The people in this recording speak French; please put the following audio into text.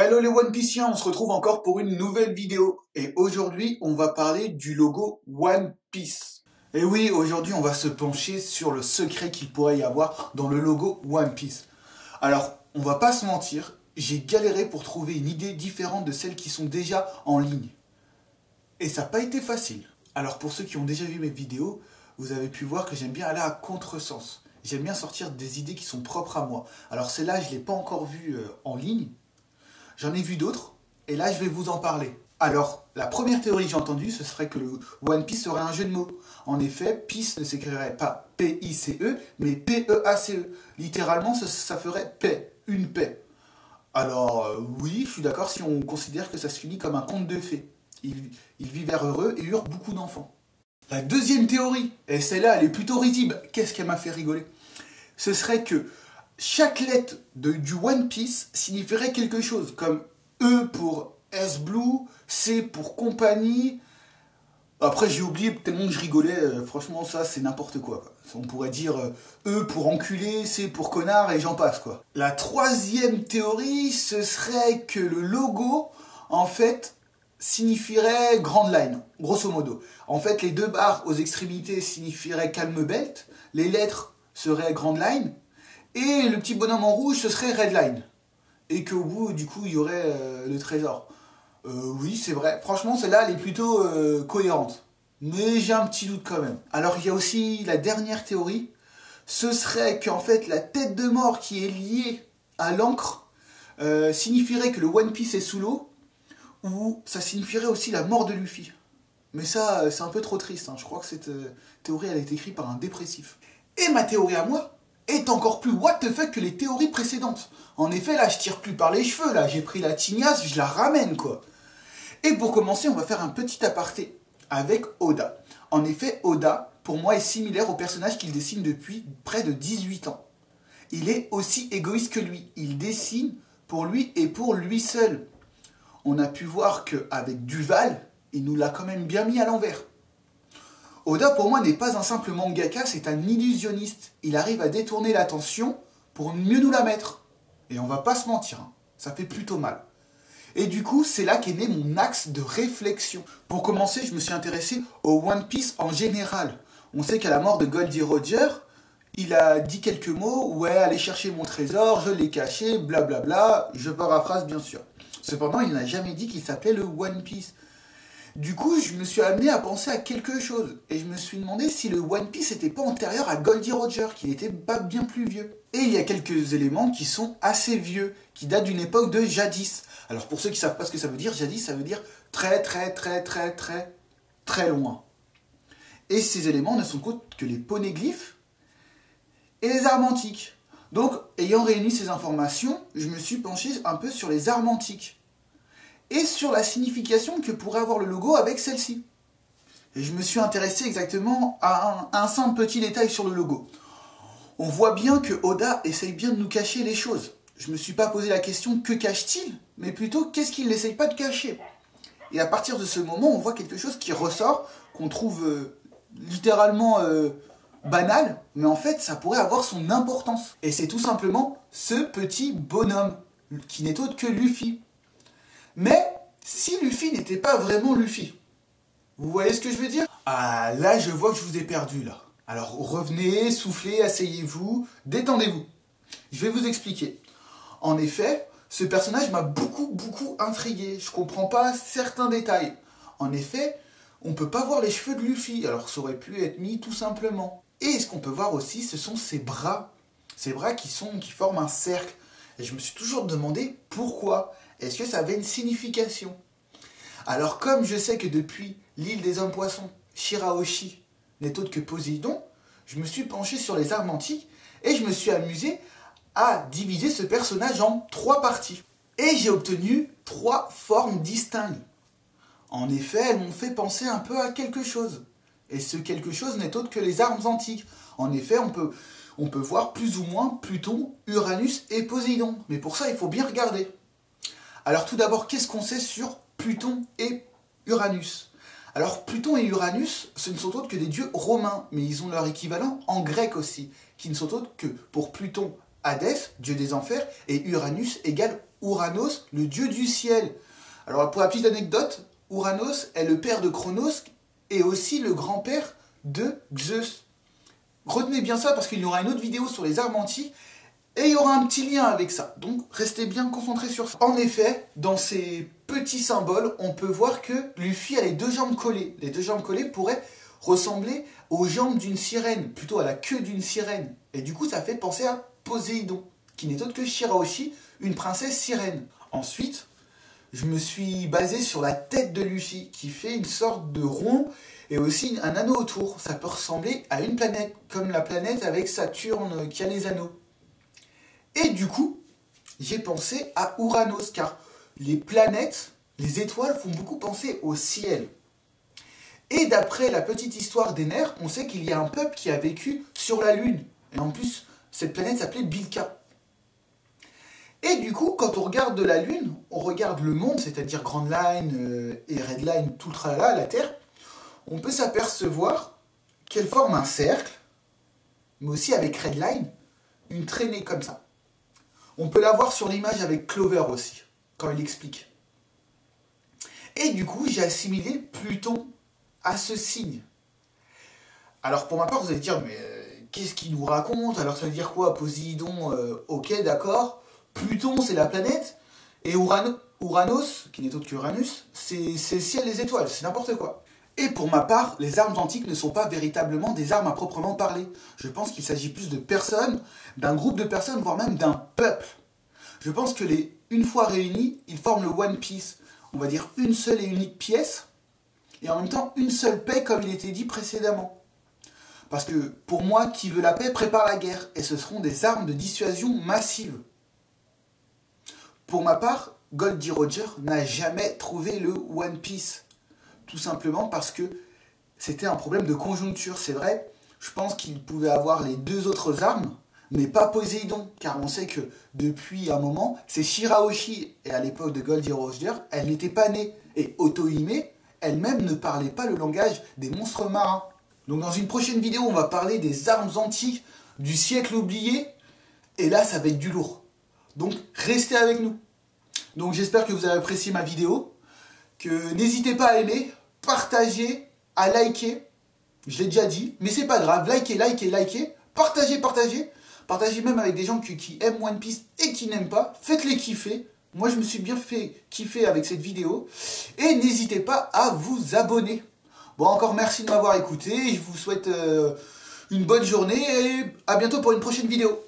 Hello les One Pieciens, on se retrouve encore pour une nouvelle vidéo. Et aujourd'hui, on va parler du logo One Piece. Et oui, aujourd'hui, on va se pencher sur le secret qu'il pourrait y avoir dans le logo One Piece. Alors, on va pas se mentir, j'ai galéré pour trouver une idée différente de celles qui sont déjà en ligne. Et ça n'a pas été facile. Alors pour ceux qui ont déjà vu mes vidéos, vous avez pu voir que j'aime bien aller à contresens. J'aime bien sortir des idées qui sont propres à moi. Alors celle-là, je ne l'ai pas encore vue en ligne. J'en ai vu d'autres, et là je vais vous en parler. Alors, la première théorie que j'ai entendue, ce serait que le One Piece serait un jeu de mots. En effet, Peace ne s'écrirait pas P-I-C-E, mais P-E-A-C-E. Littéralement, ça ferait paix, une paix. Alors, oui, je suis d'accord si on considère que ça se finit comme un conte de fées. Ils vivèrent heureux et eurent beaucoup d'enfants. La deuxième théorie, et celle-là, elle est plutôt risible, qu'est-ce qu'elle m'a fait rigoler? Ce serait que chaque lettre du One Piece signifierait quelque chose, comme E pour S-Blue, C pour compagnie. Après, j'ai oublié tellement que je rigolais, franchement, ça, c'est n'importe quoi. On pourrait dire E pour enculé, C pour connard, et j'en passe, quoi. La troisième théorie, ce serait que le logo, en fait, signifierait Grand Line, grosso modo. En fait, les deux barres aux extrémités signifieraient Calm Belt, les lettres seraient Grand Line, et le petit bonhomme en rouge, ce serait Red Line. Et qu'au bout, du coup, il y aurait le trésor. Oui, c'est vrai. Franchement, celle-là, elle est plutôt cohérente. Mais j'ai un petit doute quand même. Alors, il y a aussi la dernière théorie. Ce serait qu'en fait, la tête de mort qui est liée à l'encre signifierait que le One Piece est sous l'eau, ou ça signifierait aussi la mort de Luffy. Mais ça, c'est un peu trop triste. Hein. Je crois que cette théorie, elle a été écrite par un dépressif. Et ma théorie à moi est encore plus what the fuck que les théories précédentes. En effet, là, je tire plus par les cheveux, là, j'ai pris la tignasse, je la ramène, quoi. Et pour commencer, on va faire un petit aparté avec Oda. En effet, Oda, pour moi, est similaire au personnage qu'il dessine depuis près de 18 ans. Il est aussi égoïste que lui. Il dessine pour lui et pour lui seul. On a pu voir qu'avec Duval, il nous l'a quand même bien mis à l'envers. Oda, pour moi, n'est pas un simple mangaka, c'est un illusionniste. Il arrive à détourner l'attention pour mieux nous la mettre. Et on va pas se mentir, hein, ça fait plutôt mal. Et du coup, c'est là qu'est né mon axe de réflexion. Pour commencer, je me suis intéressé au One Piece en général. On sait qu'à la mort de Goldie Roger, il a dit quelques mots, ouais, allez chercher mon trésor, je l'ai caché, blablabla, je paraphrase bien sûr. Cependant, il n'a jamais dit qu'il s'appelait le One Piece. Du coup, je me suis amené à penser à quelque chose. Et je me suis demandé si le One Piece n'était pas antérieur à Goldie Roger, qui n'était pas bien plus vieux. Et il y a quelques éléments qui sont assez vieux, qui datent d'une époque de jadis. Alors pour ceux qui ne savent pas ce que ça veut dire, jadis, ça veut dire très loin. Et ces éléments ne sont qu'autres que les poneglyphes et les armes antiques. Donc, ayant réuni ces informations, je me suis penché un peu sur les armes antiques. Et sur la signification que pourrait avoir le logo avec celle-ci. Et je me suis intéressé exactement à un simple petit détail sur le logo. On voit bien que Oda essaye bien de nous cacher les choses. Je ne me suis pas posé la question que cache-t-il, mais plutôt qu'est-ce qu'il n'essaye pas de cacher. Et à partir de ce moment, on voit quelque chose qui ressort, qu'on trouve littéralement banal, mais en fait, ça pourrait avoir son importance. Et c'est tout simplement ce petit bonhomme, qui n'est autre que Luffy. Mais si Luffy n'était pas vraiment Luffy, vous voyez ce que je veux dire? Ah, là, je vois que je vous ai perdu, là. Alors, revenez, soufflez, asseyez-vous, détendez-vous. Je vais vous expliquer. En effet, ce personnage m'a beaucoup intrigué. Je comprends pas certains détails. En effet, on peut pas voir les cheveux de Luffy, alors ça aurait pu être mis tout simplement. Et ce qu'on peut voir aussi, ce sont ses bras. Ses bras qui forment un cercle. Et je me suis toujours demandé pourquoi. Est-ce que ça avait une signification? Alors comme je sais que depuis l'île des hommes poissons, Shirahoshi n'est autre que Poséidon, je me suis penché sur les armes antiques et je me suis amusé à diviser ce personnage en 3 parties. Et j'ai obtenu 3 formes distinctes. En effet, elles m'ont fait penser un peu à quelque chose. Et ce quelque chose n'est autre que les armes antiques. En effet, on peut voir plus ou moins Pluton, Uranus et Poséidon. Mais pour ça, il faut bien regarder. Alors tout d'abord, qu'est-ce qu'on sait sur Pluton et Uranus? Alors Pluton et Uranus, ce ne sont autres que des dieux romains, mais ils ont leur équivalent en grec aussi, qui ne sont autres que, pour Pluton, Hadès, dieu des enfers, et Uranus égale Ouranos, le dieu du ciel. Alors pour la petite anecdote, Ouranos est le père de Cronos et aussi le grand-père de Zeus. Retenez bien ça parce qu'il y aura une autre vidéo sur les armes antiques et il y aura un petit lien avec ça. Donc restez bien concentrés sur ça. En effet, dans ces petits symboles, on peut voir que Luffy a les deux jambes collées. Les deux jambes collées pourraient ressembler aux jambes d'une sirène, plutôt à la queue d'une sirène. Et du coup, ça fait penser à Poséidon, qui n'est autre que Shirahoshi, une princesse sirène. Ensuite, je me suis basé sur la tête de Luffy, qui fait une sorte de rond et aussi un anneau autour. Ça peut ressembler à une planète, comme la planète avec Saturne qui a les anneaux. Et du coup, j'ai pensé à Ouranos, car les planètes, les étoiles font beaucoup penser au ciel. Et d'après la petite histoire d'Ener, on sait qu'il y a un peuple qui a vécu sur la Lune. Et en plus, cette planète s'appelait Bilka. Et du coup, quand on regarde de la Lune, on regarde le monde, c'est-à-dire Grand Line et Red Line, tout le tralala, la Terre, on peut s'apercevoir qu'elle forme un cercle, mais aussi avec Red Line, une traînée comme ça. On peut la voir sur l'image avec Clover aussi, quand il explique. Et du coup, j'ai assimilé Pluton à ce signe. Alors pour ma part, vous allez dire, mais qu'est-ce qu'il nous raconte? Alors ça veut dire quoi? Poséidon, ok, d'accord. Pluton, c'est la planète. Et Ouranos, qui n'est autre qu'Uranus, c'est le ciel des étoiles, c'est n'importe quoi. Et pour ma part, les armes antiques ne sont pas véritablement des armes à proprement parler. Je pense qu'il s'agit plus de personnes, d'un groupe de personnes, voire même d'un peuple. Je pense que une fois réunis, ils forment le One Piece. On va dire une seule et unique pièce, et en même temps une seule paix comme il était dit précédemment. Parce que pour moi, qui veut la paix prépare la guerre, et ce seront des armes de dissuasion massive. Pour ma part, Goldie Roger n'a jamais trouvé le One Piece. Tout simplement parce que c'était un problème de conjoncture, c'est vrai. Je pense qu'il pouvait avoir les deux autres armes, mais pas Poséidon, car on sait que depuis un moment, c'est Shirahoshi, et à l'époque de Goldie Roger, elle n'était pas née. Et Otohime, elle-même ne parlait pas le langage des monstres marins. Donc dans une prochaine vidéo, on va parler des armes antiques du siècle oublié, et là, ça va être du lourd. Donc restez avec nous. Donc j'espère que vous avez apprécié ma vidéo, que n'hésitez pas à aimer, partager, à liker. Je l'ai déjà dit, mais c'est pas grave, likez, partagez. Partagez même avec des gens qui aiment One Piece et qui n'aiment pas. Faites-les kiffer. Moi, je me suis bien fait kiffer avec cette vidéo. Et n'hésitez pas à vous abonner. Bon, encore merci de m'avoir écouté. Je vous souhaite une bonne journée et à bientôt pour une prochaine vidéo.